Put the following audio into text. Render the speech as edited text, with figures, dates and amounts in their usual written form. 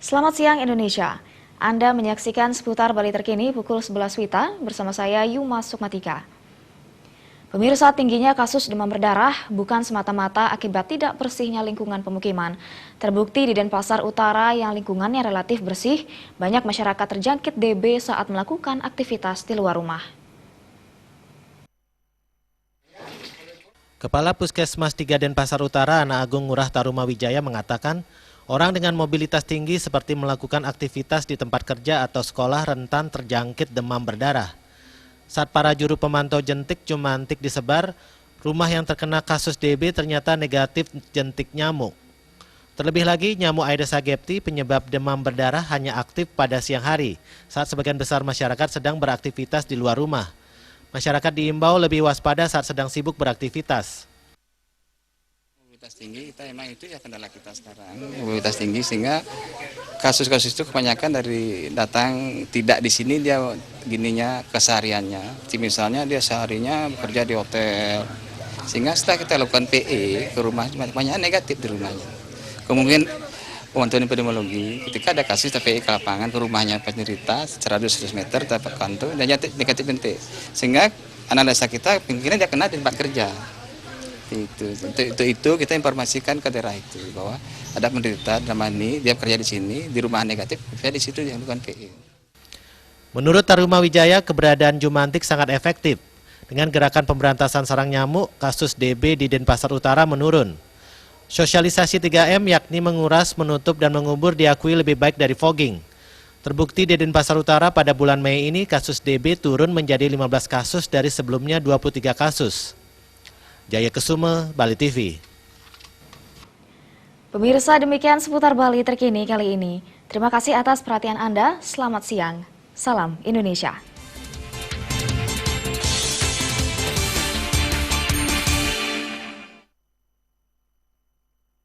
Selamat siang Indonesia. Anda menyaksikan seputar Bali terkini pukul 11 WITA bersama saya Yuma Sukmatika. Pemirsa, tingginya kasus demam berdarah bukan semata-mata akibat tidak bersihnya lingkungan pemukiman. Terbukti di Denpasar Utara yang lingkungannya relatif bersih, banyak masyarakat terjangkit DB saat melakukan aktivitas di luar rumah. Kepala Puskesmas 3 Denpasar Utara, Ana Agung Ngurah Tarumawijaya mengatakan, orang dengan mobilitas tinggi seperti melakukan aktivitas di tempat kerja atau sekolah rentan terjangkit demam berdarah. Saat para juru pemantau jentik jumantik disebar, rumah yang terkena kasus DB ternyata negatif jentik nyamuk. Terlebih lagi, nyamuk Aedes aegypti penyebab demam berdarah hanya aktif pada siang hari, saat sebagian besar masyarakat sedang beraktivitas di luar rumah. Masyarakat diimbau lebih waspada saat sedang sibuk beraktivitas. Mobilitas tinggi, kita emang itu ya kendala kita sekarang. Mobilitas tinggi sehingga kasus-kasus itu kebanyakan dari datang tidak di sini dia gininya kesehariannya. Misalnya dia seharinya bekerja di hotel. Sehingga setelah kita lakukan PE ke rumah banyak negatif di rumahnya. Kemudian pemantauan epidemiologi ketika ada kasus PE ke lapangan ke rumahnya penderita secara 200 meter dapat kantor dan negatif bentik. Sehingga analisa kita kemungkinan dia kena di tempat kerja. Itu kita informasikan ke daerah itu bahwa ada penderita nama ini dia kerja di sini di rumah negatif, dia di situ yang bukan PE. Menurut Tarumawijaya, keberadaan jumantik sangat efektif. Dengan gerakan pemberantasan sarang nyamuk, kasus DB di Denpasar Utara menurun. Sosialisasi 3M yakni menguras, menutup, dan mengubur diakui lebih baik dari fogging. Terbukti di Denpasar Utara pada bulan Mei ini kasus DB turun menjadi 15 kasus dari sebelumnya 23 kasus. Jaya Kesuma, Bali TV. Pemirsa, demikian seputar Bali terkini kali ini. Terima kasih atas perhatian Anda. Selamat siang. Salam Indonesia.